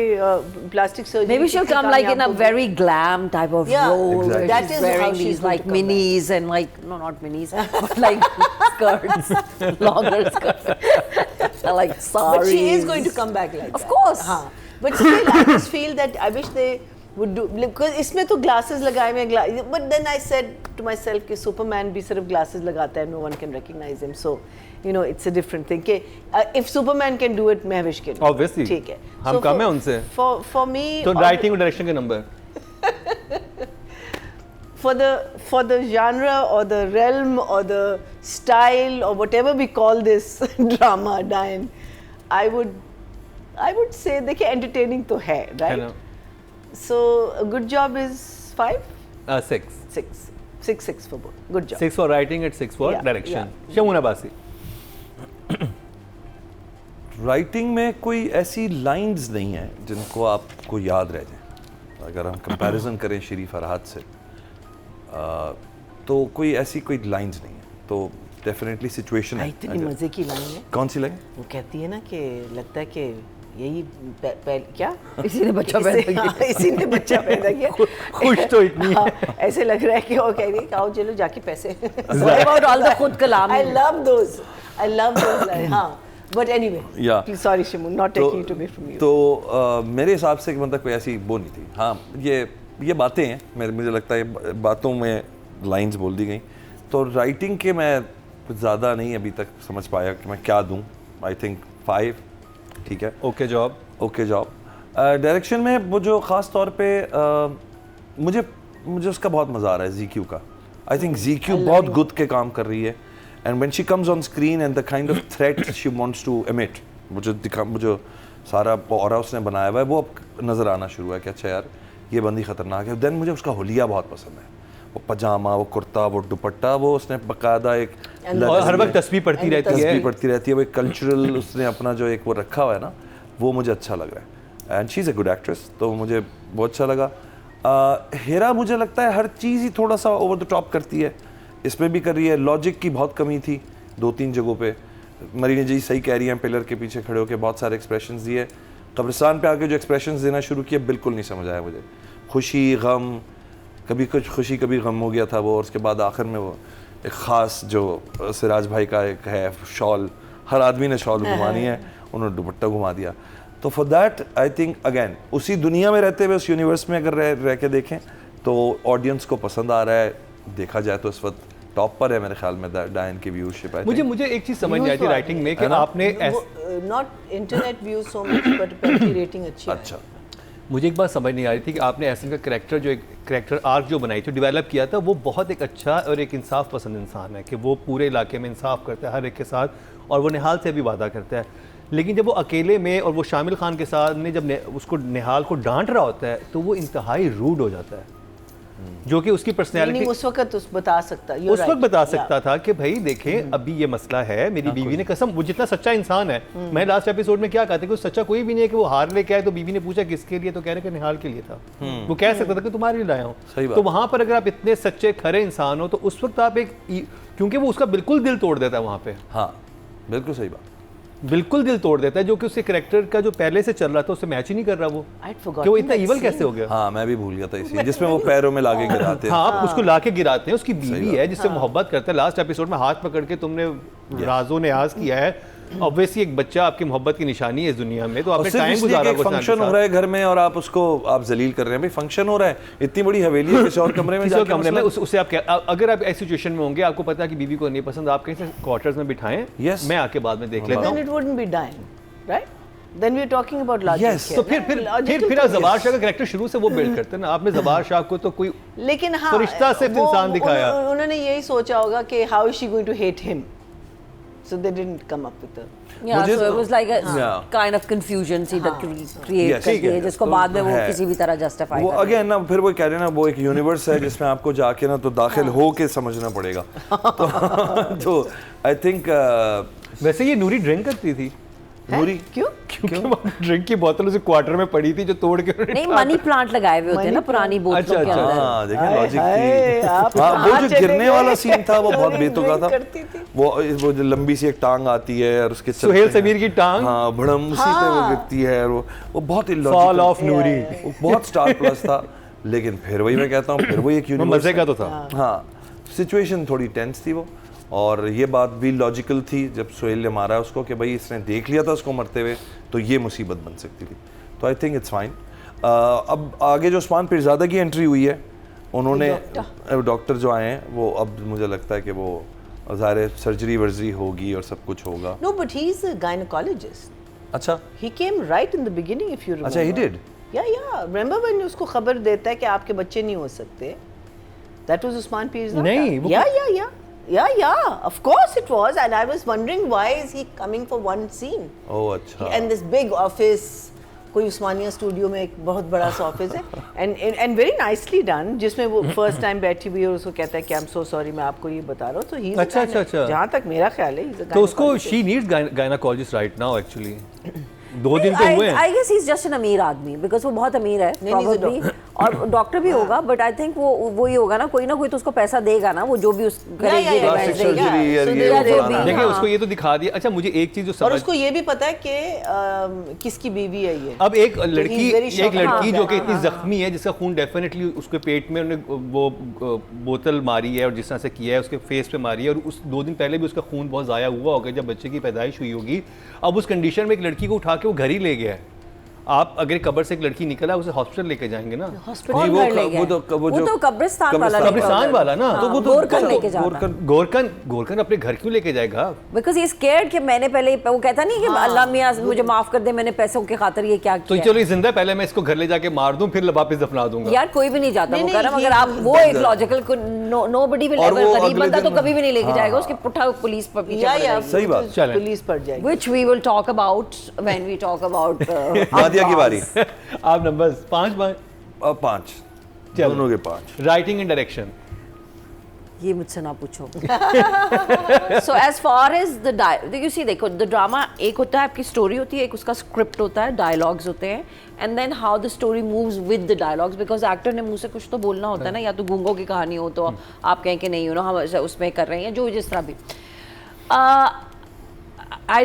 plastic surgery. Maybe she'll come like in a very glam type of role. Exactly. That is how she's like minis and like, no, not minis, but like skirts, longer skirts. Like saris. But she is going to come back like that. Of course. हाँ. But still, I just feel that I wish they would do, because इसमें तो glasses लगाए हुए, but then I said to myself कि Superman भी सिर्फ glasses लगाता है, no one can recognize him, so you know it's a different thing. कि if Superman can do it, Mehwish can. Obviously. ठीक है. हम कम है उनसे. For me. तो writing और direction के number. For the genre or the realm or the style or whatever we call this drama, Diane, I would say देखिए entertaining तो है, है right? ना? So a good job is 5, 6 6 for both. Good job. 6 for writing and 6 for Yeah, direction. yeah. शमूना बासी. Writing में कोई ऐसी lines नहीं है जिनको आपको याद रह जाए। अगर हम कंपैरिजन करें शरीफ फरहाद से तो कोई ऐसी कोई लाइंस नहीं है, तो डेफिनेटली सिचुएशन है। इतनी मजे की लाइन है। कौन सी लाइन? वो कहती है ना कि लगता है कि यही क्या इसी ने बच्चा पैदा किया। हाँ, इसी ने बच्चा पैदा किया। खुश तो इतनी हाँ, ऐसे लग रहा है कि वो कह रही है आओ चलो जाके पैसे। What about all the खुद कलाम? I love those lines. हाँ, but anyway. Yeah. Please, sorry Shimun, not taking it away from you. तो मेरे हिसाब से मतलब कोई ऐसी वो नहीं थी। हाँ, ये बातें हैं, मुझे लगता है बातों में लाइंस बोल दी गई। तो राइटिंग के मैं ज़्यादा नहीं अभी तक समझ पाया कि मैं क्या दूँ। आई थिंक 5 ठीक है। Okay job. Okay job. Direction में वो जो ख़ास तौर पे मुझे उसका बहुत मज़ा आ रहा है ZQ का। आई थिंक ZQ बहुत गुद के काम कर रही है। And when she comes on screen and the kind of threat she wants to emit, मुझे सारा ऑरा उसने बनाया हुआ है वो अब नज़र आना शुरू हुआ है कि अच्छा यार ये बंदी ख़तरनाक है। देन मुझे उसका हुलिया बहुत पसंद है, वो पजामा, वो कुर्ता, वो दुपट्टा, वो उसने बाकायदा एक और हर वक्त तस्बीह पढ़ती रहती है। तस्बीह पढ़ती रहती है, वो एक कल्चरल उसने अपना जो एक वो रखा हुआ है ना, वो मुझे अच्छा लग रहा है। And she is a good actress, तो मुझे बहुत अच्छा लगा। हेरा मुझे लगता है हर चीज़ ही थोड़ा सा ओवर द टॉप करती है, इसमें भी कर रही है। लॉजिक की बहुत कमी थी 2-3 जगहों पे। मरीना जी सही कह रही हैं, पिलर के पीछे खड़े होकर बहुत सारे एक्सप्रेशंस दिए। कब्रिस्तान पे आके जो एक्सप्रेशंस देना शुरू किए बिल्कुल नहीं समझ आया मुझे। खुशी, गम, कभी कुछ खुशी कभी गम हो गया था वो। और उसके बाद आखिर में वो एक ख़ास जो सिराज भाई का एक है शॉल, हर आदमी ने शॉल घुमानी है, उन्होंने दुपट्टा घुमा दिया। तो for that I think again उसी दुनिया में रहते हुए उस यूनिवर्स में अगर रह के देखें तो ऑडियंस को पसंद आ रहा है। देखा जाए तो इस वक्त टॉप पर है मेरे ख्याल में डायन की व्यूअरशिप। मुझे एक चीज़ समझ नहीं आई थी राइटिंग में कि आपने not internet views so much but पेटी रेटिंग अच्छी है। अच्छा, मुझे एक बात समझ नहीं आ रही थी कि आपने एहसन का करैक्टर जो एक करैक्टर आर्क जो बनाई थी, डेवलप किया था, वो बहुत एक अच्छा और एक इंसाफ पसंद इंसान है कि वो पूरे इलाके में इंसाफ करता है हर एक के साथ और वो निहाल से भी वादा करता है। लेकिन जब वो अकेले में और वो शामिल खान के साथ ने जब उसको निहाल को डांट रहा होता है तो वो इंतहाई रूड हो जाता है, जो कि उसकी पर्सनैलिटी उस वक्त बता सकता, उस वक्त बता सकता था कि भाई देखें अभी ये मसला है, मेरी बीवी ने कसम, वो जितना सच्चा इंसान है, मैं लास्ट एपिसोड में क्या कहते कि वो सच्चा कोई भी नहीं है कि वो हार लेके आए तो बीवी ने पूछा किसके लिए, तो कह रहे कि निहाल के लिए था। वो कह सकता था कि तुम्हारे लिए लाया हूँ। तो वहां पर अगर आप इतने सच्चे खरे इंसान हो तो उस वक्त आप एक, क्योंकि वो उसका बिल्कुल दिल तोड़ देता है वहां पे। हाँ बिल्कुल सही बात, बिल्कुल दिल तोड़ देता है, जो कि उसके करैक्टर का जो पहले से चल रहा था उससे मैच ही नहीं कर रहा वो, कि वो इतना इवल कैसे हो गया। हाँ मैं भी भूल गया था इसी जिसमें वो पैरों में लाके गिराते हैं। हाँ, उसको लाके गिराते हैं, उसकी बीवी है जिससे मोहब्बत करता है। लास्ट एपिसोड में हाथ पकड़ के तुमने राजों ने आज किया है। ऑब्वियसली एक बच्चा आपकी मोहब्बत की निशानी है इस दुनिया में, तो आपने टाइम गुजारा। फंक्शन हो रहा है घर में और आप उसको आप जलील कर रहे हैं। भाई फंक्शन हो रहा है, इतनी बड़ी हवेली है, किसी और कमरे में जाके कमरे में उससे आप क्या, अगर आप ऐसी सिचुएशन में होंगे, आपको पता है कि बीवी को नहीं पसंद, आप कहीं से क्वार्टर्स में बिठाएं, मैं आके बाद में देख लेता हूं। Then it wouldn't be dying, right? Then we are talking about logic. Yes. तो फिर आप ज़बार शाह का कैरेक्टर शुरू से वो बिल्ड करते हैं ना। आपने ज़बार शाह को तो कोई लेकिन हाँ फरिश्ता सिर्फ इंसान दिखाया। उन्होंने यही सोचा होगा कि how is she going to hate him, so they didn't come up with the Yeah, so it was like a kind of confusion C create करती है जिसको बाद में वो किसी भी तरह justify वो अगेन ना, फिर वो कह रहे हैं ना, वो एक यूनिवर्स है जिसमें आपको जाके ना तो दाखिल हो के समझना पड़ेगा। तो आई थिंक वैसे ये नूरी ड्रिंक करती थी। नूरी क्योंकि वो ड्रिंक की बोतल उसे क्वार्टर में पड़ी थी जो तोड़ के नहीं, मनी प्लांट लगाए हुए होते हैं ना पुरानी बोतलों के अंदर। हाँ देखिए लॉजिक थी। हाँ वो जो गिरने वाला सीन था वो बहुत बेतुका था। वो जो लंबी सी एक टांग आती है और उसके सुहेल समीर की टांग, हाँ भड़म उसी पे वो गिरती है। वो बहुत फॉल ऑफ नूरी, वो बहुत स्टार प्लस था। लेकिन फिर वही मैं कहता हूँ, फिर वो एक यूनिवर्स मजे का तो था। हाँ सिचुएशन थोड़ी टेंस थी वो, और ये बात भी लॉजिकल थी जब सोहेल ने मारा उसको कि भाई इसने देख लिया था उसको मरते हुए तो ये मुसीबत बन सकती थी। तो आई थिंक इट्स फाइन। अब आगे जो उस्मान पीरज़ादा की एंट्री हुई है, उन्होंने डॉक्टर जो आए हैं वो, अब मुझे लगता है कि वो ज़ाहिर सर्जरी वर्जरी होगी और सब कुछ होगा। No, but he's a gynecologist. अच्छा, He came right in the beginning if you remember. अच्छा, he did? Yeah. Remember when उसको खबर देता है कि आपके बच्चे नहीं हो सकते? That was Usman Pirzada. नहीं, वो Yeah. Yeah, of course it was, and I was wondering why is he coming for one scene? ओह अच्छा. And this big office, कोई उस्मानिया स्टूडियो में एक बहुत बड़ा सा ऑफिस है, and very nicely done, जिसमें वो फर्स्ट टाइम बैठी हुई है और उसको कहता है कि I'm so sorry मैं आपको ये बता रहा हूँ, तो he's अच्छा. जहाँ तक मेरा ख्याल है, he's a तो उसको gynecologist. She needs gynaecologist right now actually. 2 दिन तो हुए हैं. I guess he's just an अमीर आदमी because वो बहुत अमीर है नहीं, he's a probably, और डॉक्टर भी होगा, बट आई थिंक वो ही होगा ना, कोई ना कोई तो उसको पैसा देगा ना, वो जो भी उस करेगी yeah, advice plastic देगी. surgery Yeah, और so ये they वो are फलाना. really- देखिए हाँ. उसको ये तो दिखा दिया. अच्छा मुझे एक चीज जो और समझ, उसको ये भी पता है कि किसकी बीवी है ये. अब एक लड़की he's very shocked. जो कि हाँ, इतनी जख्मी है, जिसका खून डेफिनेटली उसके पेट में उन्होंने वो बोतल मारी है और जिस तरह से किया है उसके फेस पे मारी है, और उस 2 दिन पहले भी उसका खून बहुत ज़ाया हुआ होगा जब बच्चे की पैदाइश हुई होगी. अब उस कंडीशन में एक लड़की को उठा के वो घर ही ले गया है. आप अगर कब्र से एक लड़की निकला उसे हॉस्पिटल लेके जाएंगे ना. कौन वो घर ले गया? वो जो तो कब्रिस्तान वाला कब्रिस्तान वाला ना. हाँ, तो वो गोरखन लेके जाता. गोरखन अपने घर क्यों लेके जाएगा? बिकॉज ही स्केयर्ड कि मैंने पहले, वो कहता नहीं कि अल्लाह मियाँ मुझे माफ कर दे, मैंने पैसों की खातिर ये क्या तो किया. चलो ये जिंदा है, पहले मैं इसको घर ले जाके मार दूं फिर वापस दफना दूंगा. यार कोई भी नहीं जाता नहीं, मुकर्रम, नहीं, अगर आप वो एक लॉजिकल नोबडी विल और वो एवर, गरीब अगले बंदा तो दिन- कभी भी नहीं लेके जाएगा, उसके पुट्ठा पुलिस पर पीछे पड़ जाएगी. सही बात. चलें. पुलिस पड़ जाएगी. Which we will talk about when we talk about Nadia की बारी. आप नंबर 5 अब 5 चलो. दोनों के 5. Writing and direction. ये मुझसे ना पूछो. So as far as the you see, देखो the drama एक होता है आपकी स्टोरी होती है, एक उसका स्क्रिप्ट होता है, डायलॉग्स होते हैं, and then how the story moves with the dialogues, because actor ने मुंह से कुछ तो बोलना होता है ना, या तो गूंगों की कहानी हो तो आप कहें कि नहीं यू नो हम उसमें कर रहे हैं, जो जिस तरह भी. I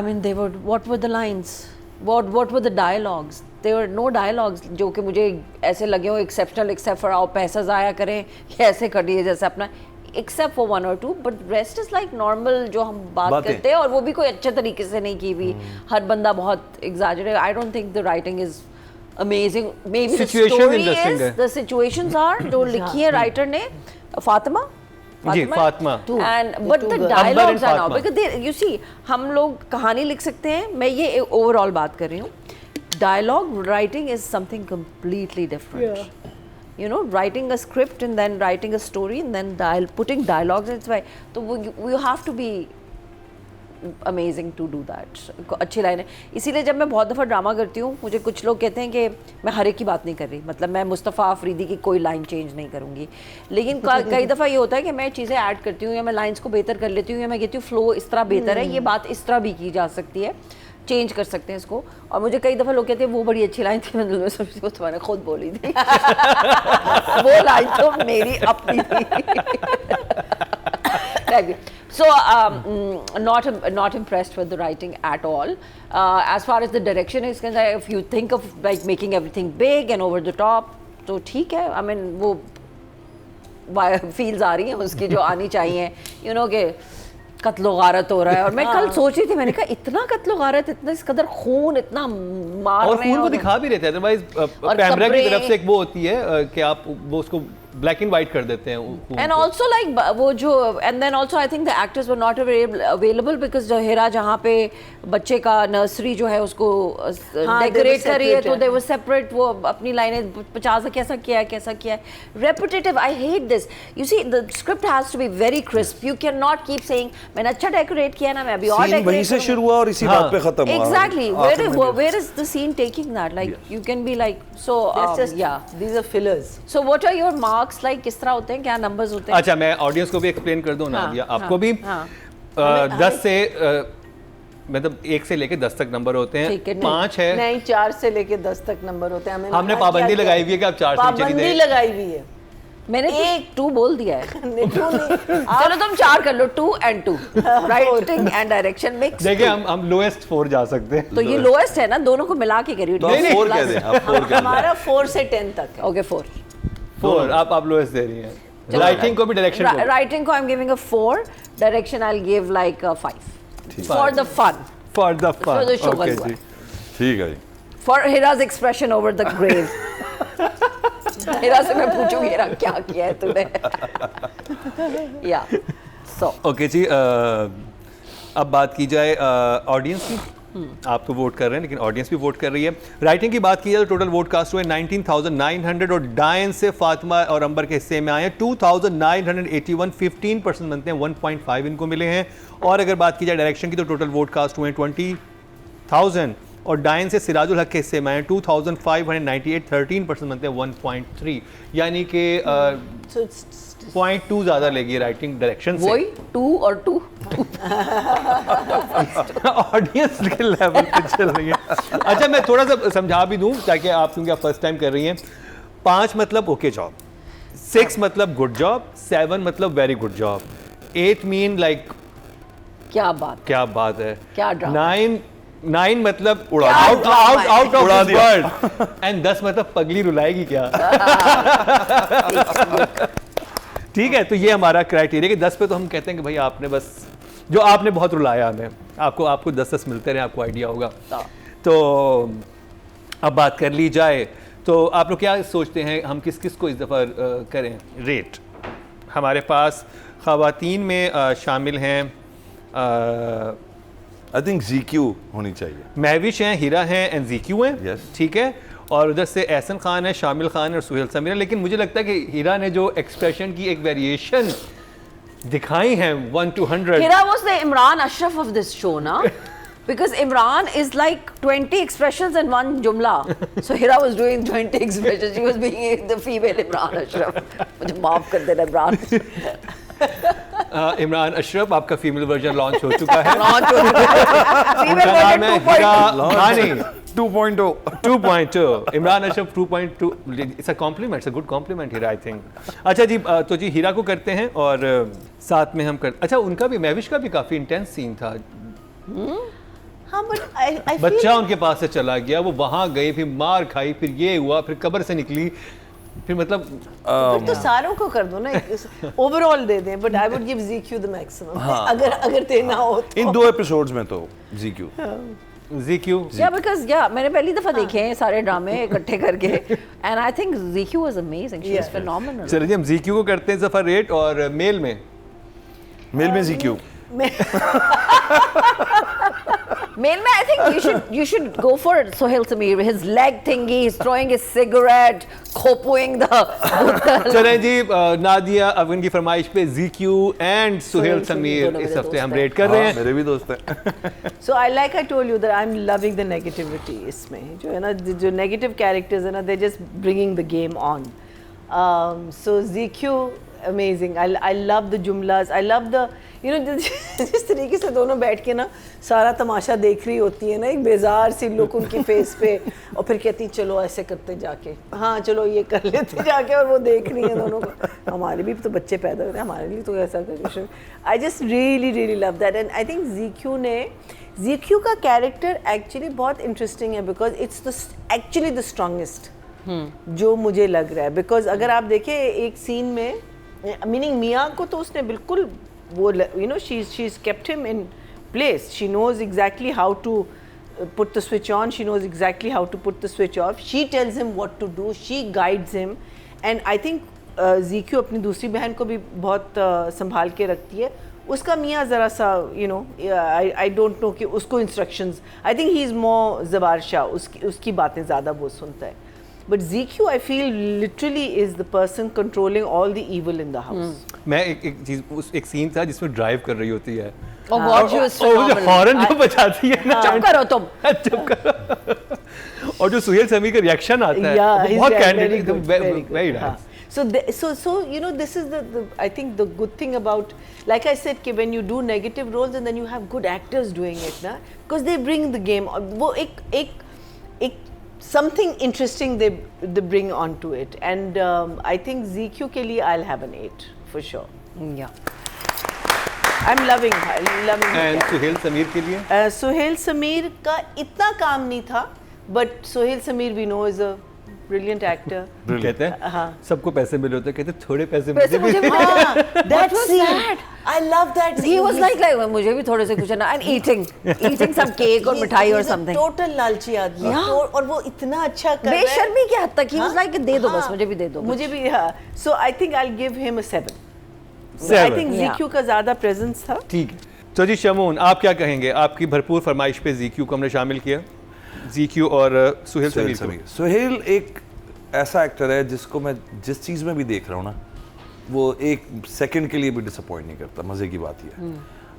mean they were, what were the lines, what were the dialogues? There were no dialogues जो कि मुझे ऐसे लगे हो एक्सेप्शनल, एक्सेप्ट फॉर आओ पैसा ज़ाया करें या ऐसे कर दिए जैसे अपना, except for 1 or 2, but rest is like normal जो हम बात बातें. करते हैं, और वो भी कोई अच्छे तरीके से नहीं की हुई. हर बंदा बहुत exaggerate. I don't think the writing is amazing. May be the Situations story interesting is, है. द सिचुएशंस आर जो लिखी है राइटर ने, फातिमा जी Fatima. and but the Amber dialogues and are now Fatma. because they, you see हम लोग कहानी लिख सकते हैं, मैं ये ओवरऑल बात कर रही हूँ. Dialogue writing is something completely different. You know, writing a script and then writing a story and then putting dialogues, it's why तो you have to be amazing to do that. अच्छी line है. इसीलिए जब मैं बहुत दफ़ा drama करती हूँ, मुझे कुछ लोग कहते हैं कि मैं हर एक की बात नहीं कर रही, मतलब मैं मुस्तफ़ा अफरीदी की कोई लाइन चेंज नहीं करूँगी, लेकिन कई दफ़ा ये होता है कि मैं चीज़ें ऐड करती हूँ, या मैं लाइन्स को बेहतर कर लेती हूँ, या मैं कहती हूँ फ्लो इस तरह बेहतर है, ये बात इस तरह भी की जा सकती है, चेंज कर सकते हैं इसको. और मुझे कई दफ़ा लोग कहते हैं वो बड़ी अच्छी लाइन थी, मैं सोचती हूँ तुम्हारे खुद बोली थी. वो लाइन तो मेरी अपनी थी. So not impressed with the writing at all. As far as the direction is concerned, if you think of like making everything big and over the top, तो ठीक है. I mean वो feels आ रही हैं उसकी जो आनी चाहिए, you know कि कत्लो गारत हो रहा है. और मैं कल सोच रही थी, मैंने कहा इतना कत्लो गारत, इतना इस कदर खून, इतना मार और रहे हैं, खून को दिखा भी रहते हैं, अदरवाइज कैमरा की तरफ से एक वो होती है कि आप वो उसको ब्लैक एंड वाइट कर देते हैं खून एंड को. ऑल्सो लाइक वो जो, and then also I think the actors were not available because जो हेरा जहाँ पे बच्चे का नर्सरी जो है उसको डेकोरेट कर रही है, तो दे वर सेपरेट. वो अपनी लाइनें 50 कैसा किया है, कैसा किया है, repetitive. I hate this. You see the script has to be very crisp. You can not keep saying मैंने अच्छा डेकोरेट किया ना, मैं अभी और सीन वहीं से शुरू हुआ और इसी बात पे खत्म हुआ. Exactly. आखिर में Where is the scene taking that? Like you can be like so. That's just, yeah. these are fillers. So what are your marks like? किस तरह होते हैं, क्या numbers होते हैं? अच्छा मैं ऑडियंस को भी एक्सप्लेन कर दूं ना, हाँ, या हाँ, आपको भी. हाँ. 10 से मतलब 1 से लेके 10 तक नंबर होते हैं. ठीक है, 5 है, नहीं 4 से लेके 10 तक नंबर होते हैं. हमने कहा पाबंदी क्या लगाई हुई है कि आप 4 से नीचे नहीं पाबंदी दें. लगाई हुई है. मैंने एक 2 बोल दिया है. निट्टू नहीं. चलो तुम 4 कर लो, 2 and 2. Writing and direction mix. देखिए हम लोएस्ट 4 जा सकते हैं. तो ये लोएस्ट है ना, दोनों को मिला के करिए. तो आप 4 कह दें, आप 4 कह दें. हमारा 4 से 10 तक है. Okay, 4. 4 आप लोएस्ट दे रही हैं. राइटिंग को भी डायरेक्शन को भी. Writing को I'm giving a 4. Direction I'll give like a 5. For the fun. For the fun. For the show Okay, was जी. ठीक है जी. For Hira's expression over the grave. हिरा से मैं पूछूंगी हिरा क्या किया है तूने. Yeah. So. ओके जी, अब बात की जाए ऑडियंस की. आप तो वोट कर रहे हैं लेकिन ऑडियंस भी वोट कर रही है। राइटिंग की बात की जाए तो टोटल वोट कास्ट हुए 19,900 और डायन से फातिमा और अंबर के हिस्से में आए हैं 2,981, 15% बनते हैं, 1.5 इनको मिले हैं। और अगर बात की जाए डायरेक्शन की तो टोटल वोट कास्ट हुए 20,000 और डायन से सिराजुल हक के हिस्से में आए 2,598, 13% बनते हैं, 1.3, यानी कि So it's 0.2 ज़्यादा लेगी राइटिंग डायरेक्शन से। वही 2 और 2 ऑडियंस के लेवल पे चल रही है। अच्छा मैं थोड़ा सा समझा भी दूं ताकि आप, क्योंकि आप फर्स्ट टाइम कर रही हैं। 5 मतलब ओके जॉब, 6 मतलब गुड जॉब, 7 मतलब very good job, 8 mean like क्या बात है, क्या ड्रामा। 9 मतलब क्या आउट ड्रामा है। ऑफ वर्ड, एंड 10 मतलब पगली रुलाएगी क्या। ठीक है, तो ये हमारा क्राइटेरिया कि 10 पे तो हम कहते हैं कि भाई आपने बस जो आपने बहुत रुलाया हमें, आपको 10 मिलते रहे, आपको आइडिया होगा। तो अब बात कर ली जाए तो आप लोग क्या सोचते हैं हम किस किस को इस दफ़ा करें रेट। हमारे पास ख़वातीन में शामिल हैं आई थिंक ZQ होनी चाहिए। महविश हैं, हीरा हैं एंड ZQ हैं। Yes. ठीक है, और उधर से एहसन खान है, शामिल खान है और सुहेल समीर है। लेकिन मुझे लगता है कि हीरा ने जो एक्सप्रेशन की एक वेरिएशन दिखाई है 1 to 100, Hira was the Imran Ashraf of this show, na? Because Imran is like 20 expressions in one jumla. So Hira was doing 20 expressions. She was being the female Imran Ashraf. मुझे माफ कर देना इमरान। इमरान अशरफ आपका female version launch हो चुका है। Launch हो चुका है। Female उनका नाम version है 2.0। हीरा खानी 2.0 2.2, Imran Ashraf 2.2। It's a compliment, it's a good compliment Hira I think. अच्छा जी, तो जी हीरा को करते हैं और साथ में हम करते, अच्छा उनका भी, महविश का भी काफ़ी इंटेंस सीन था। हाँ but I feel बच्चा उनके पास से चला गया, वो वहाँ गए, फिर मार खाई, फिर ये हुआ, फिर कब्र से निकली, फिर मतलब फिर तो सारों को कर दो ना, ओवरऑल दे दें, but I would give ZQ the maximum. अगर देना हो तो इन 2 एपिसोड्स में तो ZQ। ZQ Yeah, because मैंने पहली दफा देखे हैं सारे ड्रामे इकट्ठे करके, and I think ZQ was amazing. She was Yeah. phenomenal. चलिए जी हम ZQ को करते हैं सफ़र रेट। और मेल में ZQ। Male में I think you should go for Sohail Sameer. His leg thingy, he's throwing his cigarette, खोपोइंग the चलें जी, नादिया अफगन की फरमाइश पे ZQ एंड सुहेल समीर दोनों इस मेरे हफ्ते हम दोस्त रेट कर रहे हैं। मेरे भी दोस्त हैं। So I told you that I'm loving the negativity इसमें, जो है ना, जो negative characters है ना, they're just bringing the game on. So ZQ amazing. I love the jumlas. I love the, you know, जिस तरीके से दोनों बैठ के ना सारा तमाशा देख रही होती है ना, एक बेजार सी लुक उनकी फेस पे, और फिर कहती चलो ऐसे करते जाके, हाँ चलो ये कर लेते जाके, और वो देख रही है दोनों को। हमारे भी तो बच्चे पैदा होते हैं, हमारे लिए तो ऐसा कर। I just really love that, and I think ZQ का कैरेक्टर एक्चुअली बहुत इंटरेस्टिंग है, because it's actually the strongest जो मुझे लग रहा है। बिकॉज अगर आप देखें एक सीन में, मीनिंग मियाँ को तो उसने बिल्कुल वो, you know, she is kept him in place. She knows exactly how to put the switch on. She knows exactly how to put the switch off. She tells him what to do. She guides him. And I think ZQ अपनी दूसरी बहन को भी बहुत संभाल के रखती है। उसका मियाँ ज़रा सा, you know, I don't know कि उसको instructions. I think he is more ज़बार Shah. उसकी बातें ज़्यादा वो सुनता है. But ZQ, I feel, literally is the person controlling all the evil in the house. मैं एक सीन था जिसमें ड्राइव कर रही होती है Oh God, she was और वो जो phenomenal. हॉर्न जो बजाती है ना, चुप करो तुम। चुप करो। और जो सुहेल समीर का रिएक्शन आता है Yeah, वो he's बहुत very candid, good, very good. Very हाँ. Nice. So you know, this is the I think the good thing about, like I said, कि when you do negative roles and then you have good actors doing it, ना, because they bring the game, वो एक something interesting they bring onto it, and I think ZQ के लिए I'll have an 8 for sure. Yeah. I'm loving her. And Suhail Sameer के लिए सुहेल समीर का इतना काम नहीं था, but Suhail Sameer we know is a brilliant actor. कहते हैं हाँ. सबको पैसे मिले होते हैं, कहते हैं थोड़े पैसे वैसे मुझे मुझे भी। That was scene, that? I love that He scene. was like मुझे भी थोड़े से कुछ ना, and eating some cake और मिठाई और something. टोटल लालची आदमी, Yeah. और वो इतना अच्छा कर रहा है। बेशर्मी के हद तक he was हाँ, like दे दो बस, हाँ, मुझे भी दे दो। मुझे भी, हाँ. So I think I'll give him a 7. I 7 think Yeah. ZQ का ज़्यादा presence था. ठीक है। तो जी शमून, आप क्या कहेंगे? आपकी भरपूर फरमाइश पे ZQ को हमने शामिल किया, ZQ और सुहेल समीर को। सुहेल एक ऐसा एक्टर है जिसको मैं जिस चीज़ में भी देख रहा हूँ ना, वो एक सेकंड के लिए भी डिसअपॉइंट नहीं करता। मज़े की बात ही है।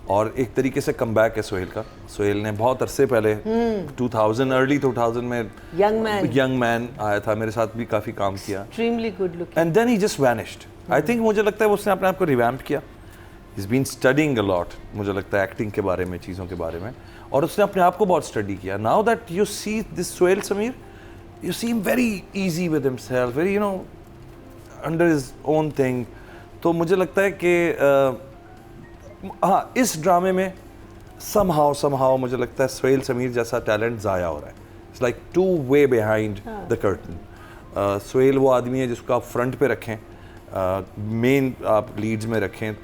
और एक तरीके से कमबैक है सुहेल का। सुहेल ने बहुत अरसे पहले 2000 अर्ली 2000 में यंग मैन आया था, मेरे साथ भी काफ़ी काम किया, extremely good looking, and then he just vanished. I think मुझे लगता है उसने अपने आप को रिवैम्प किया। He's been studying a lot, मुझे लगता है एक्टिंग के बारे में, चीज़ों के बारे में, और उसने अपने आप को बहुत स्टडी किया। Now that you see this Suhail Sameer, you see him very easy with himself, very under his own thing. तो मुझे लगता है कि हाँ, इस ड्रामे में somehow मुझे लगता है सुहेल समीर जैसा टैलेंट ज़ाया हो रहा है। It's like too way behind the curtain. Suhail वो आदमी है जिसको आप फ्रंट पे रखें, मेन आप लीड्स में रखें,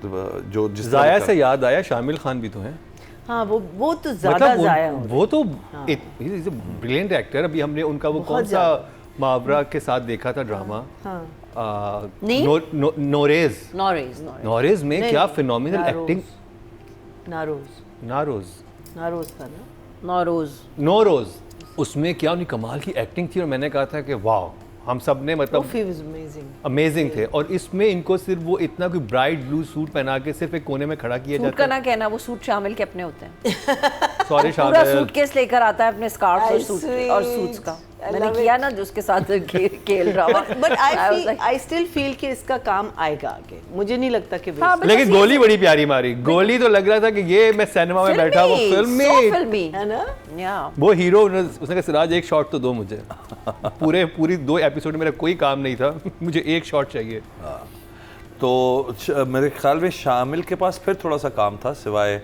जो जिस ज़ाया से याद आया, शामिल खान भी तो हैं। हाँ, वो तो ज़्यादा ज़ाया हो, वो तो ब्रिलियंट एक्टर। अभी हमने उनका वो कौन सा मावरा के साथ देखा था ड्रामा, नोरेज में क्या फिनोमिनल एक्टिंग। नोरोज उसमें क्या उनकी कमाल की एक्टिंग थी, और मैंने कहा था कि वाह, हम सब ने मतलब अमेजिंग थे। और इसमें इनको सिर्फ वो इतना कोई ब्राइट ब्लू सूट पहना के सिर्फ एक कोने में खड़ा किया जाता है। सूट का ना कहना, वो सूट शामिल के अपने होते हैं। सॉरी शामिल पूरा सूटकेस लेकर आता है अपने स्कार्फ और सूट्स का। मैंने किया ना जो उसके साथ खेल रहा हूँ। बट आई स्टिल फील कि इसका काम आएगा आगे। मुझे नहीं लगता कि लेकिन गोली बड़ी प्यारी मारी। गोली तो लग रहा था कि ये मैं सिनेमा में बैठा हूँ, फिल्मी है ना। वो हीरो उसने कहा सिराज एक शॉट तो दो मुझे। पूरी 2 एपिसोड मेरा कोई काम नहीं था, मुझे एक शॉट चाहिए। तो मेरे ख्याल में शामिल के पास फिर थोड़ा सा काम था, सिवाय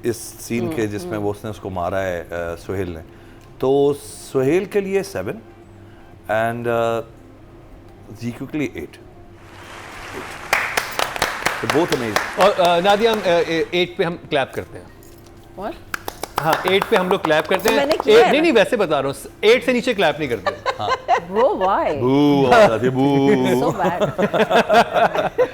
इस सीन के जिसमें वो उसने उसको मारा है सुहेल ने। तो सुहेल के लिए 7 एंड ZQ के लिए 8। Both amazing. और नादिया, हम 8 पे हम क्लैप करते हैं। What? हाँ, 8 पे हम लोग क्लैप करते हैं। मैंने किया है नहीं वैसे बता रहा हूँ, 8 से नीचे क्लैप नहीं करते। Bro, why? बू आवाज आती है, बू। So bad.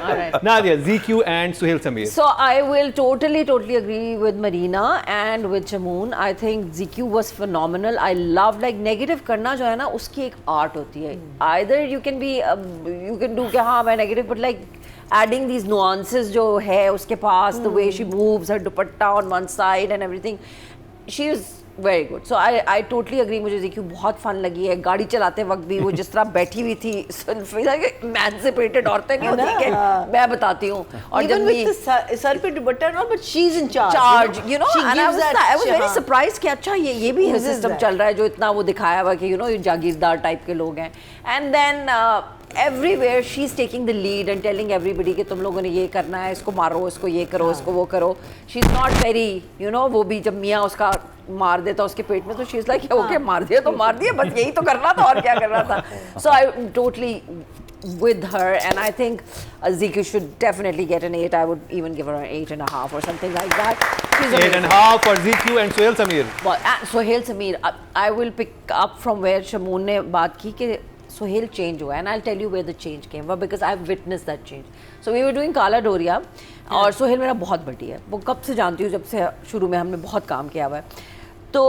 All right. Nadia, ZQ and Suhail Sameer. So I will totally agree with Marina and with Shamoon. I think ZQ was phenomenal. I love like negative करना जो है ना, उसकी एक art होती है। Either you can be you can do कि हाँ मैं negative, but like adding these nuances जो है उसके पास, the way she moves, her dupatta on one side and everything, she is very good. So I totally agree. मुझे ZQ बहुत fun लगी है। गाड़ी चलाते वक्त भी वो जिस तरह बैठी हुई थी, emancipated औरतें नहीं होती कि मैं बताती हूँ। और जब भी सर पे दुपट्टा ना, but she's in charge. You know, and I was very surprised कि अच्छा ये भी सिस्टम चल रहा है जो इतना वो दिखाया हुआ कि ये जागीरदार टाइप के लोग हैं। And then everywhere she's taking the lead and telling everybody कि तुम लोगों ने ये करना है, इसको मारो, इसको ये करो, इसको वो करो। She's not very, वो भी जब मियाँ उसका मार देता उसके पेट में, तो she's like okay, मार दिया तो मार दिया, बस यही तो करना था और क्या करना था। So I'm totally with her, and I think ZQ should definitely get an 8. I would even give her an 8.5 or something like that. 8.5 for ZQ and Suhail Sameer. Well, Suhail Sameer, I will pick up from where Shamoon ने बात की कि Suhail change हुआ है, and I'll tell you where the change came from because I've witnessed that change. So we were doing Kala Doria, और Suhail मेरा बहुत बड़ी है, वो कब से जानती हूँ, जब से शुरू में हमने बहुत काम किया हुआ है। तो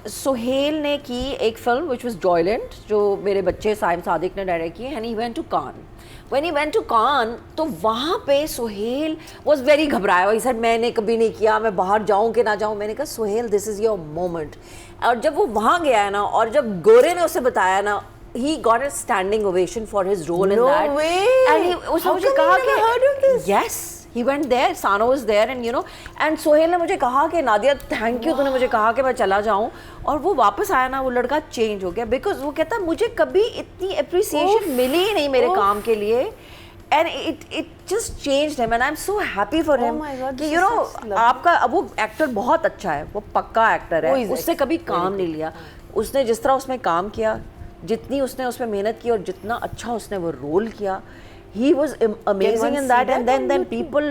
सुहेल ने की एक फिल्म which was Joyland, जो मेरे बच्चे साइम सादिक ने डायरेक्ट की, and he went to Cannes. When he went to Cannes, तो वहाँ पे सुहेल was very घबराया हुआ। He said मैंने कभी नहीं किया, मैं बाहर जाऊँ कि ना जाऊँ। मैंने कहा Suhail this is your moment. और जब वो वहाँ गया है ना, और जब गोरे ने उसे बताया ना, he got a standing ovation for his role in that. No way. And उसने मुझे कहा कि heard of this? Yes. He went there, Sano was there, and and Suhail ने मुझे कहा कि नादिया थैंक यू, तूने मुझे कहा कि मैं चला जाऊँ। और वो वापस आया ना, वो लड़का चेंज हो गया, बिकॉज वो कहता मुझे कभी इतनी अप्रिसिएशन मिली ही नहीं मेरे काम के लिए, and it just changed him, and I'm so happy for him. my God, कि this is आपका अब वो एक्टर बहुत अच्छा है, वो पक्का एक्टर है, उससे कभी काम नहीं लिया। उसने जिस तरह उसमें काम किया, जितनी उसने उसमें मेहनत की और जितना अच्छा उसने वो रोल किया, he was amazing in that, and then people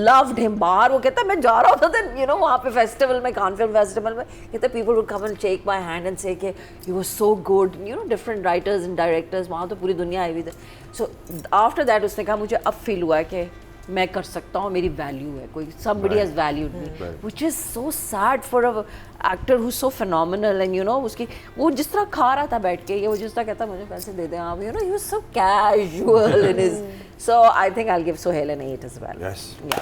loved him. बाहर वो कहता मैं जा रहा होता था वहाँ पे फेस्टिवल में, कान फिल्म फेस्टिवल में, कहते people would come and shake my hand and say कि you were so good, different writers and directors, वहाँ तो पूरी दुनिया आई हुई थी। So after that उसने कहा मुझे अब फील हुआ कि मैं कर सकता हूँ, मेरी वैल्यू है, कोई somebody has valued me, which is so sad for a actor who's so phenomenal and you know उसकी वो जिस तरह खा रहा था बैठ के, ये वो जिस तरह कहता मुझे पैसे दे दे आप, you know he was so casual in his, so I think I'll give Sohail an 8 as well. Yes. Yeah.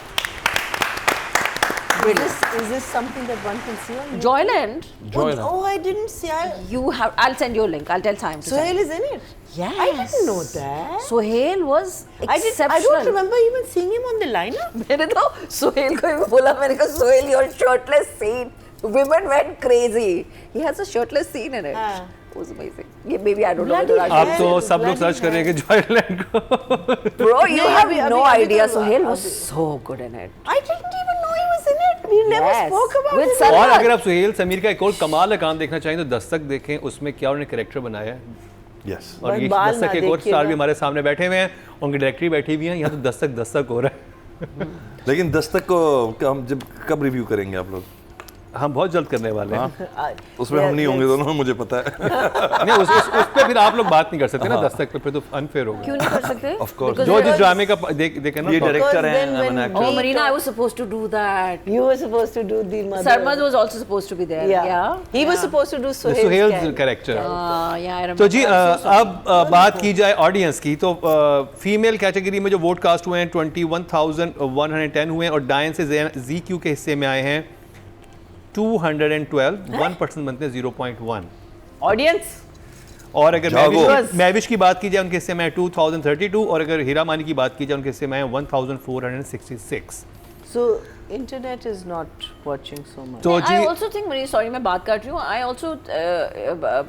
Is this something that one can see on YouTube? Joyland, Joyland. Oh, I didn't see. you have, I'll send you a link, I'll tell Time to Sohail send. is in it. Yes. I didn't know that. Sohail was exceptional. I don't remember even seeing him on the lineup. मैंने तो सोहेल को ही बोला, मैंने कहा Sohail your shirtless scene, women went crazy. He has a shirtless scene in it. हाँ. It was amazing. ये maybe I don't know Bloody whether आप I तो सब लोग सर्च कर रहे हैं कि जॉयलैंड को bro you नहीं, have अभी- no अभी idea. तो- Sohail was अभी- so good in it. I didn't even know he was in it. We never Yes. spoke about With it. Sarma. और अगर आप सुहेल समीर का एक और कमाल का काम देखना चाहें तो दस्तक देखें, उसमें क्या उन्होंने कैरेक्टर बनाया है। Yes. और बस ये बाल दस्तक ना के एक और देखिए स्टार ना। भी हमारे सामने बैठे हुए हैं, उनकी डायरेक्टरी बैठी हुई है, यहाँ तो दस्तक हो रहा है। लेकिन दस्तक को हम जब कब रिव्यू करेंगे आप लोग? हम बहुत जल्द करने वाले हैं। उसमें हम नहीं होंगे दोनों, मुझे पता है। नहीं उस पे फिर आप लोग बात नहीं कर सकते ना, दस्तक पे फिर तो अनफेयर होगा। क्यों नहीं कर सकते? Of course. Because जो it जिस was- ड्रामे का देखे ना ये तो- डायरेक्टर Because हैं, when- I'm an when- actor। Oh Marina, I was supposed to do that. You were supposed to do the mother. Sarmad was also supposed to be there. Yeah. He was supposed to do Sohail's Suhail character. Yeah, I remember. तो जी अब बात की जाए audience की, तो female category में जो vote cast हुए हैं 21,110 हुए हैं, और डायन से ZQ के हिस्से में आए हैं 212, 1% बनते हैं 0.1। Audience. और अगर जागो। मैविश की बात की जाए उनके हिस्से में है 2032, और अगर हीरा मानी की बात की जाए उनके हिस्से में है 1466। So internet is not watching so much. तो I also think, मेरी सॉरी मैं बात कर रही हूँ, I also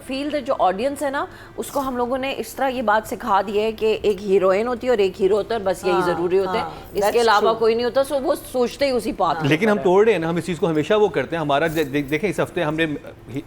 feel that जो ऑडियंस है ना उसको हम लोगों ने इस तरह ये बात सिखा दी है कि एक हीरोइन होती है और एक हीरो होता है, बस यही ज़रूरी होता है, इसके that's अलावा true. कोई नहीं होता, सो वो सोचते ही उसी बात में लेकिन हम होता है। तोड़ रहे हैं ना, हम इस चीज़ को हमेशा वो करते हैं। हमारा देखें इस हफ्ते हमने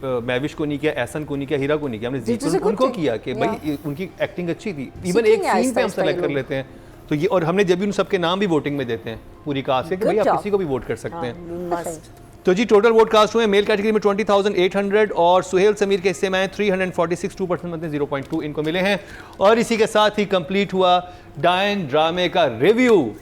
मैविश को नहीं किया, एहसन को नहीं किया, हीरा को नहीं किया, हमने This is a good उनको thing. किया कि भाई उनकी एक्टिंग अच्छी थी, इवन सीखेंगे एक सीन आहिस्ता पे हम आहिस्ता सेलेक्ट ये कर लोग। लेते हैं। तो ये, और हमने जब भी उन सबके नाम भी वोटिंग में देते हैं पूरी कास्ट के कि Good भाई आप job. किसी को भी वोट कर सकते हैं। You must. तो जी टोटल वोट कास्ट हुए मेल कैटेगरी में 20,800, और सुहेल समीर के हिस्से में 346, 2% बनते 0.2 इनको मिले हैं। और इसी के साथ ही कंप्लीट हुआ डायन ड्रामे का रिव्यू।